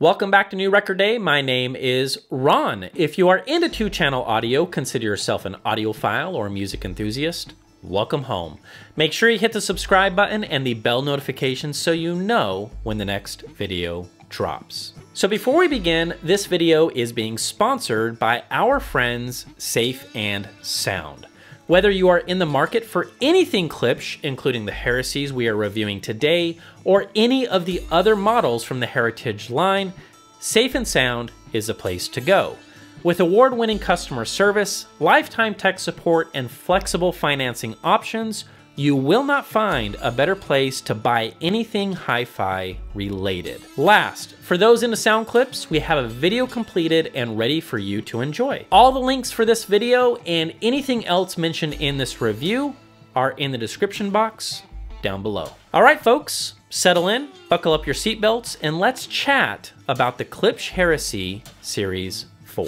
Welcome back to New Record Day. My name is Ron. If you are into two-channel audio, consider yourself an audiophile or a music enthusiast, welcome home. Make sure you hit the subscribe button and the bell notification so you know when the next video drops. So before we begin, this video is being sponsored by our friends Safe and Sound. Whether you are in the market for anything Klipsch, including the Heresies we are reviewing today, or any of the other models from the Heritage line, Safe and Sound is the place to go. With award-winning customer service, lifetime tech support, and flexible financing options, you will not find a better place to buy anything hi-fi related. Last, for those into sound clips, we have a video completed and ready for you to enjoy. All the links for this video and anything else mentioned in this review are in the description box down below. All right, folks, settle in, buckle up your seatbelts, and let's chat about the Klipsch Heresy Series 4.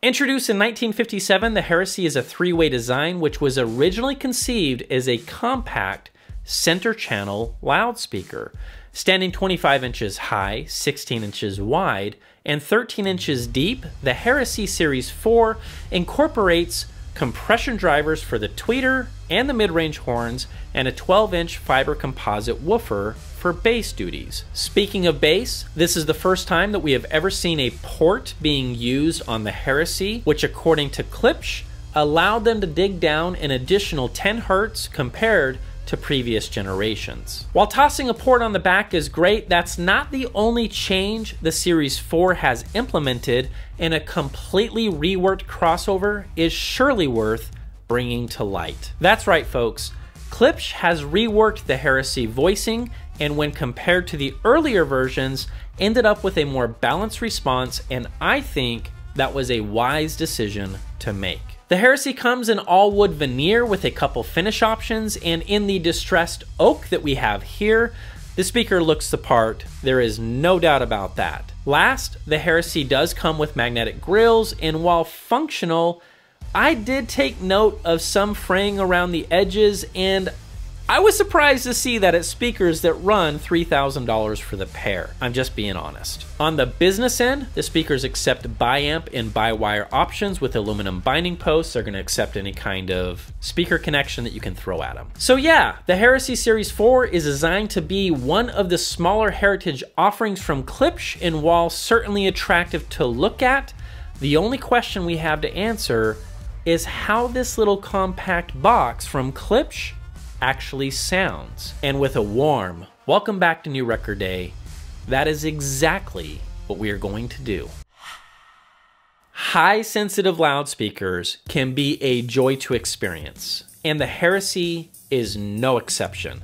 Introduced in 1957, the Heresy is a three-way design which was originally conceived as a compact center-channel loudspeaker. Standing 25 inches high, 16 inches wide, and 13 inches deep, the Heresy Series 4 incorporates compression drivers for the tweeter and the mid-range horns, and a 12-inch fiber composite woofer for bass duties. Speaking of bass, this is the first time that we have ever seen a port being used on the Heresy, which according to Klipsch, allowed them to dig down an additional 10 Hz compared to previous generations. While tossing a port on the back is great, that's not the only change the Series 4 has implemented, and a completely reworked crossover is surely worth bringing to light. That's right, folks. Klipsch has reworked the Heresy voicing, and when compared to the earlier versions, ended up with a more balanced response, and I think that was a wise decision to make. The Heresy comes in all wood veneer with a couple finish options, and in the distressed oak that we have here, the speaker looks the part, there is no doubt about that. Last, the Heresy does come with magnetic grills, and while functional, I did take note of some fraying around the edges, and I was surprised to see that it's speakers that run $3,000 for the pair. I'm just being honest. On the business end, the speakers accept bi-amp and bi-wire options with aluminum binding posts. They're going to accept any kind of speaker connection that you can throw at them. So yeah, the Heresy Series 4 is designed to be one of the smaller Heritage offerings from Klipsch, and while certainly attractive to look at, the only question we have to answer is how this little compact box from Klipsch actually sounds. And with a warm welcome back to New Record Day, that is exactly what we are going to do. High sensitive loudspeakers can be a joy to experience, and the Heresy is no exception.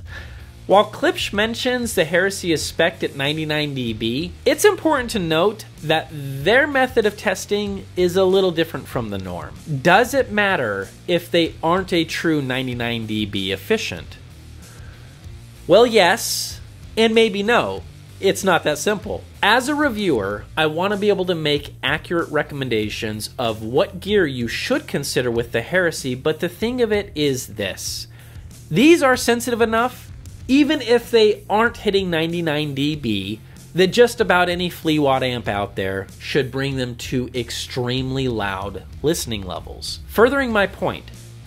While Klipsch mentions the Heresy is spec'd at 99 dB, it's important to note that their method of testing is a little different from the norm. Does it matter if they aren't a true 99 dB efficient? Well, yes, and maybe no. It's not that simple. As a reviewer, I want to be able to make accurate recommendations of what gear you should consider with the Heresy, but the thing of it is this. These are sensitive enough, even if they aren't hitting 99 dB, that just about any FleeWatt amp out there should bring them to extremely loud listening levels. Furthering my point,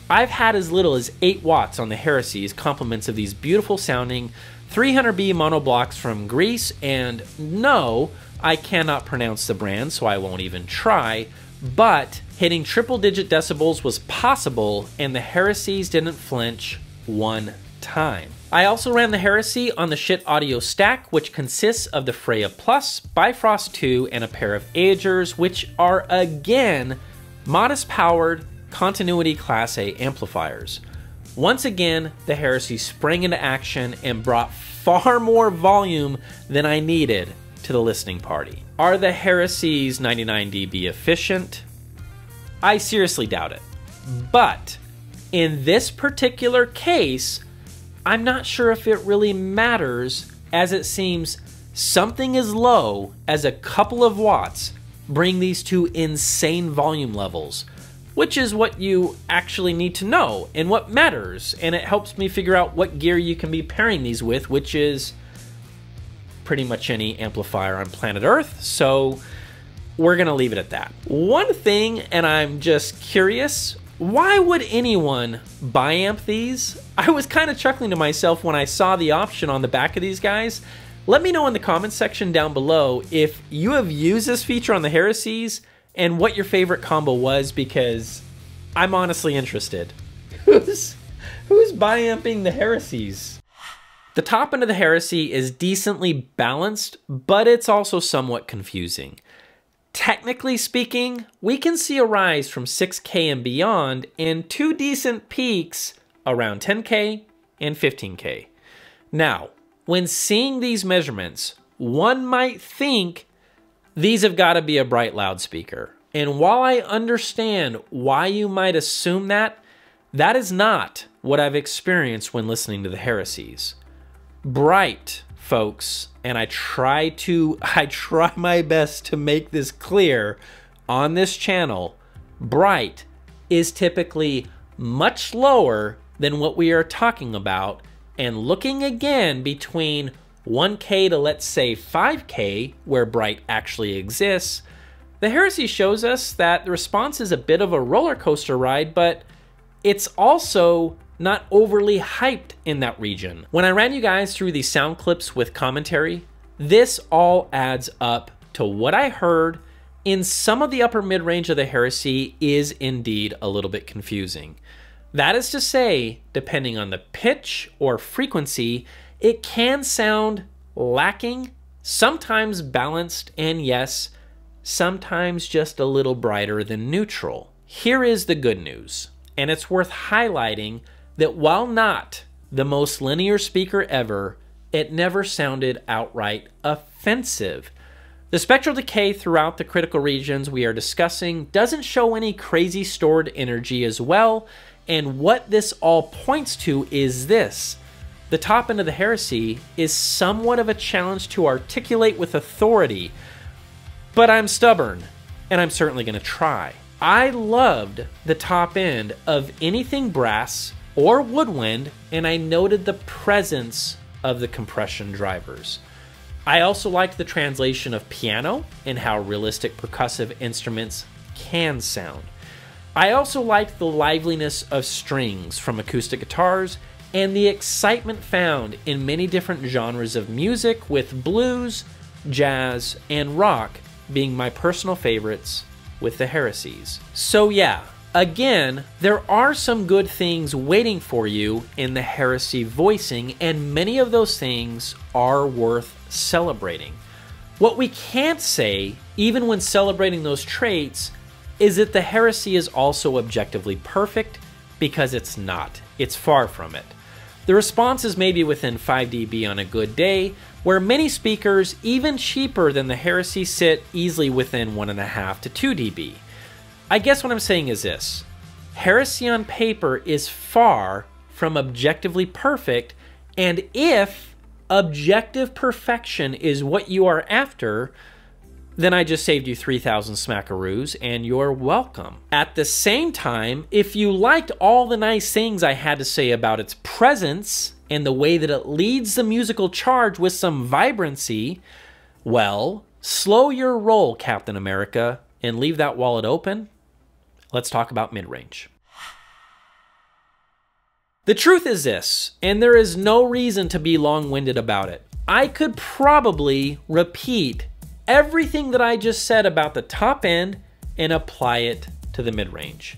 I've had as little as 8 watts on the Heresy as compliments of these beautiful sounding 300B monoblocks from Greece, and no, I cannot pronounce the brand, so I won't even try, but hitting triple-digit decibels was possible, and the Heresies didn't flinch one time. I also ran the Heresy on the Shit Audio stack, which consists of the Freya Plus, Bifrost 2, and a pair of Agers, which are again modest powered continuity Class A amplifiers. Once again, the Heresy sprang into action and brought far more volume than I needed to the listening party. Are the Heresies 99 dB efficient? I seriously doubt it. But in this particular case, I'm not sure if it really matters, as it seems something as low as a couple of watts bring these to insane volume levels, which is what you actually need to know and what matters, and it helps me figure out what gear you can be pairing these with, which is pretty much any amplifier on planet Earth, so we're gonna leave it at that. One thing, and I'm just curious, why would anyone bi-amp these? I was kind of chuckling to myself when I saw the option on the back of these guys. Let me know in the comments section down below if you have used this feature on the Heresies and what your favorite combo was, because I'm honestly interested. Who's bi-amping the Heresies? The top end of the Heresy is decently balanced, but it's also somewhat confusing. Technically speaking, we can see a rise from 6K and beyond and two decent peaks around 10K and 15K. Now, when seeing these measurements, one might think these have got to be a bright loudspeaker. And while I understand why you might assume that, that is not what I've experienced when listening to the Heresies. Bright, folks, and I try my best to make this clear on this channel, bright is typically much lower than what we are talking about, and looking again between 1K to, let's say, 5K, where bright actually exists, the Heresy shows us that the response is a bit of a roller coaster ride, but it's also not overly hyped in that region. When I ran you guys through these sound clips with commentary, this all adds up to what I heard in some of the upper mid-range of the Heresy is indeed a little bit confusing. That is to say, depending on the pitch or frequency, it can sound lacking, sometimes balanced, and yes, sometimes just a little brighter than neutral. Here is the good news, and it's worth highlighting that while not the most linear speaker ever, it never sounded outright offensive. The spectral decay throughout the critical regions we are discussing doesn't show any crazy stored energy as well, and what this all points to is this. The top end of the Heresy is somewhat of a challenge to articulate with authority, but I'm stubborn, and I'm certainly going to try. I loved the top end of anything brass or woodwind, and I noted the presence of the compression drivers. I also liked the translation of piano and how realistic percussive instruments can sound. I also liked the liveliness of strings from acoustic guitars and the excitement found in many different genres of music, with blues, jazz, and rock being my personal favorites with the Heresies. So yeah, again, there are some good things waiting for you in the Heresy voicing, and many of those things are worth celebrating. What we can't say, even when celebrating those traits, is that the Heresy is also objectively perfect, because it's not. It's far from it. The response is maybe within 5 dB on a good day, where many speakers, even cheaper than the Heresy, sit easily within 1.5 to 2 dB. I guess what I'm saying is this: Heresy on paper is far from objectively perfect, and if objective perfection is what you are after, then I just saved you 3,000 smackaroos, and you're welcome. At the same time, if you liked all the nice things I had to say about its presence and the way that it leads the musical charge with some vibrancy, well, slow your roll, Captain America, and leave that wallet open. Let's talk about mid-range. The truth is this, and there is no reason to be long-winded about it. I could probably repeat everything that I just said about the top end and apply it to the mid-range.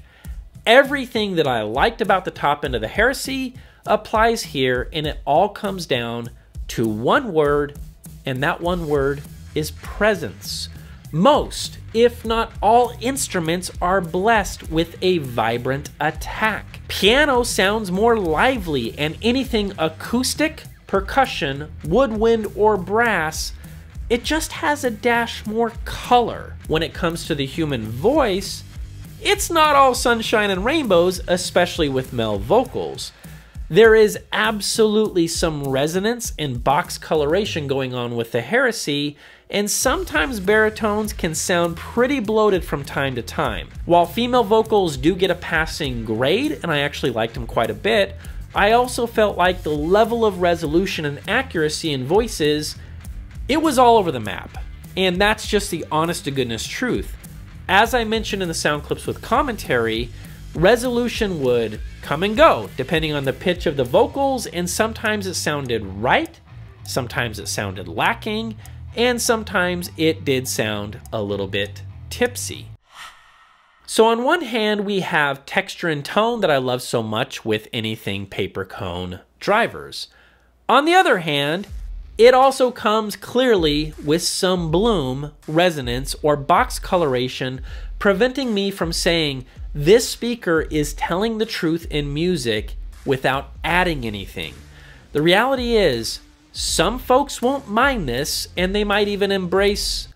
Everything that I liked about the top end of the Heresy applies here, and it all comes down to one word, and that one word is presence. Most, if not all, instruments are blessed with a vibrant attack. Piano sounds more lively, and anything acoustic, percussion, woodwind, or brass, it just has a dash more color. When it comes to the human voice, it's not all sunshine and rainbows, especially with male vocals. There is absolutely some resonance and box coloration going on with the Heresy, and sometimes baritones can sound pretty bloated from time to time. While female vocals do get a passing grade, and I actually liked them quite a bit, I also felt like the level of resolution and accuracy in voices It was all over the map, and that's just the honest to goodness truth. As I mentioned in the sound clips with commentary, resolution would come and go depending on the pitch of the vocals, and sometimes it sounded right, sometimes it sounded lacking, and sometimes it did sound a little bit tipsy. So on one hand, we have texture and tone that I love so much with anything paper cone drivers. On the other hand, it also comes clearly with some bloom, resonance, or box coloration, preventing me from saying this speaker is telling the truth in music without adding anything. The reality is, some folks won't mind this, and they might even embrace,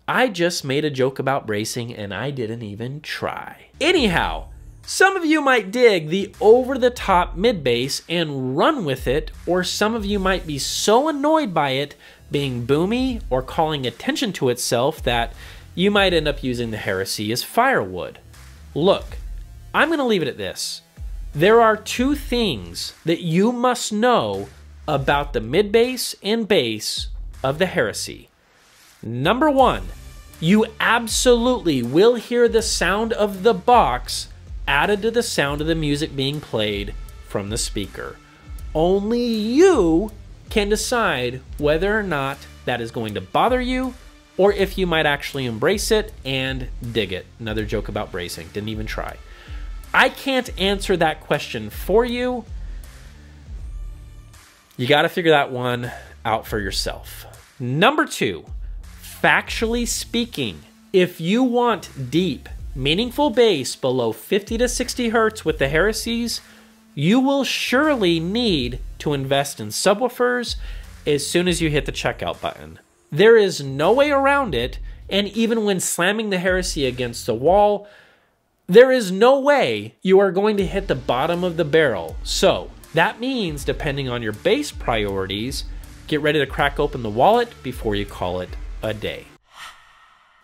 I just made a joke about bracing and I didn't even try. Anyhow, some of you might dig the over-the-top mid-bass and run with it, or some of you might be so annoyed by it being boomy or calling attention to itself that you might end up using the Heresy as firewood. Look, I'm going to leave it at this. There are two things that you must know about the mid-bass and bass of the Heresy. Number one, you absolutely will hear the sound of the box added to the sound of the music being played from the speaker. Only you can decide whether or not that is going to bother you, or if you might actually embrace it and dig it. Another joke about bracing, didn't even try. I can't answer that question for you. You got to figure that one out for yourself. Number two, factually speaking, if you want deep, meaningful bass below 50 to 60 hertz with the Heresies, you will surely need to invest in subwoofers as soon as you hit the checkout button. There is no way around it, and even when slamming the Heresy against the wall, there is no way you are going to hit the bottom of the barrel. So that means, depending on your bass priorities, get ready to crack open the wallet before you call it a day.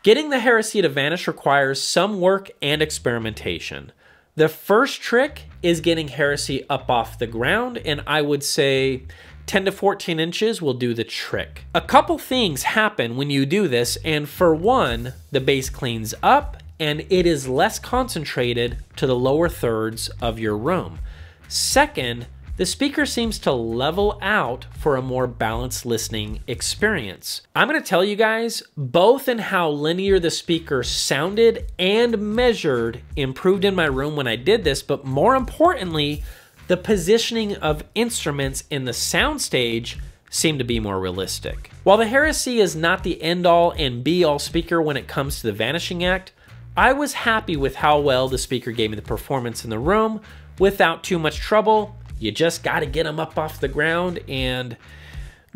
Getting the Heresy to vanish requires some work and experimentation. The first trick is getting Heresy up off the ground, and I would say 10 to 14 inches will do the trick. A couple things happen when you do this, and for one, the bass cleans up and it is less concentrated to the lower thirds of your room. Second, the speaker seems to level out for a more balanced listening experience. I'm going to tell you guys, both in how linear the speaker sounded and measured improved in my room when I did this, but more importantly, the positioning of instruments in the soundstage seemed to be more realistic. While the Heresy is not the end-all and be-all speaker when it comes to the vanishing act, I was happy with how well the speaker gave me the performance in the room without too much trouble. You just got to get them up off the ground and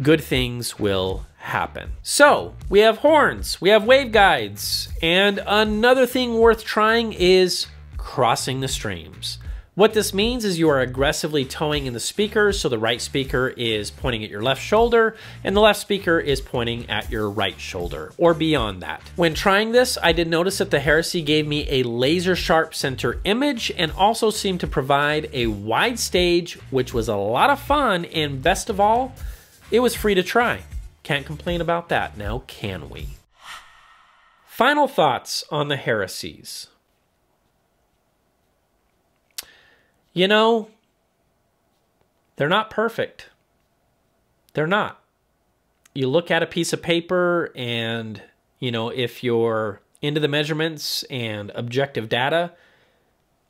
good things will happen. So we have horns, we have waveguides, and another thing worth trying is crossing the streams. What this means is you are aggressively towing in the speakers, so the right speaker is pointing at your left shoulder and the left speaker is pointing at your right shoulder or beyond that. When trying this, I did notice that the Heresy gave me a laser sharp center image and also seemed to provide a wide stage, which was a lot of fun, and best of all, it was free to try. Can't complain about that, now can we? Final thoughts on the Heresies. You know, they're not perfect. They're not. You look at a piece of paper and, you know, if you're into the measurements and objective data,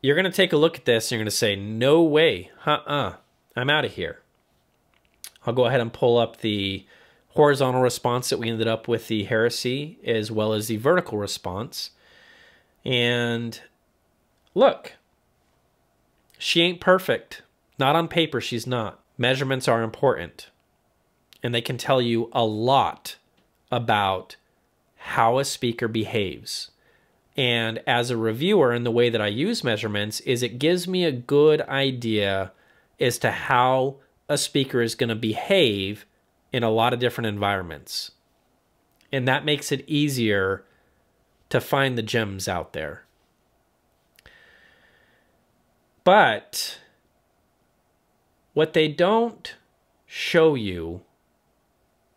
you're going to take a look at this and you're going to say, no way, I'm out of here. I'll go ahead and pull up the horizontal response that we ended up with the Heresy as well as the vertical response. And look. She ain't perfect. Not on paper, she's not. Measurements are important. And they can tell you a lot about how a speaker behaves. And as a reviewer, and the way that I use measurements is it gives me a good idea as to how a speaker is going to behave in a lot of different environments. And that makes it easier to find the gems out there. But what they don't show you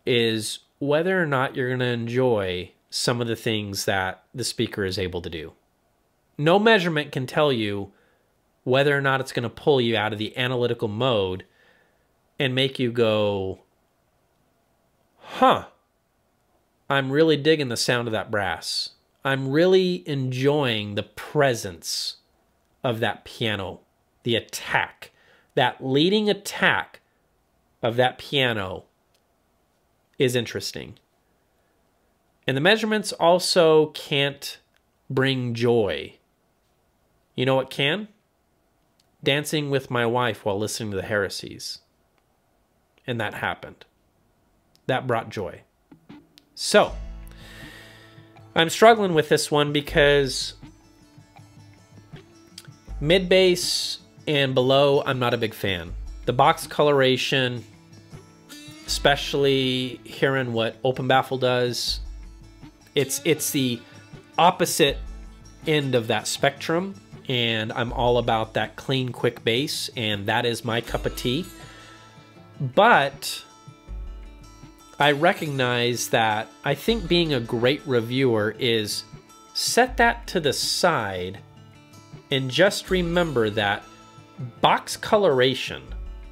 is whether or not you're going to enjoy some of the things that the speaker is able to do. No measurement can tell you whether or not it's going to pull you out of the analytical mode and make you go, huh, I'm really digging the sound of that brass. I'm really enjoying the presence of that piano, the attack, that leading attack of that piano is interesting. And the measurements also can't bring joy. You know what can? Dancing with my wife while listening to the Heresies. And that happened. That brought joy. So, I'm struggling with this one because mid-bass and below, I'm not a big fan. The box coloration, especially hearing what Open Baffle does, it's the opposite end of that spectrum, and I'm all about that clean, quick bass, and that is my cup of tea. But I recognize that I think being a great reviewer is set that to the side and just remember that box coloration,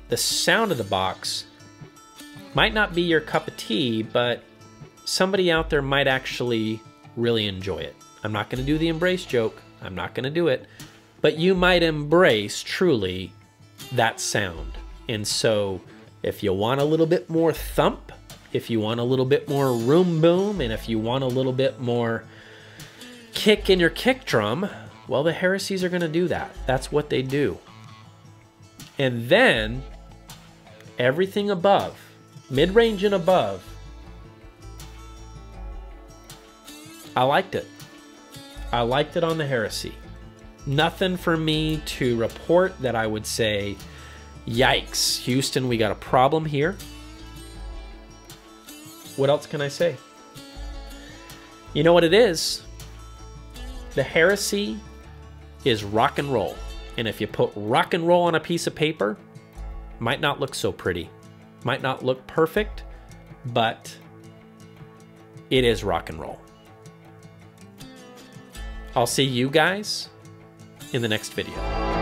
the sound of the box, might not be your cup of tea, but somebody out there might actually really enjoy it. I'm not going to do the embrace joke. I'm not going to do it. But you might embrace truly that sound. And so if you want a little bit more thump, if you want a little bit more room boom, and if you want a little bit more kick in your kick drum, well, the Heresies are going to do that. That's what they do. And then everything above, mid-range and above, I liked it. I liked it on the Heresy. Nothing for me to report that I would say, yikes, Houston, we got a problem here. What else can I say? You know what it is? The Heresy is rock and roll. And if you put rock and roll on a piece of paper, might not look so pretty. Might not look perfect, but it is rock and roll. I'll see you guys in the next video.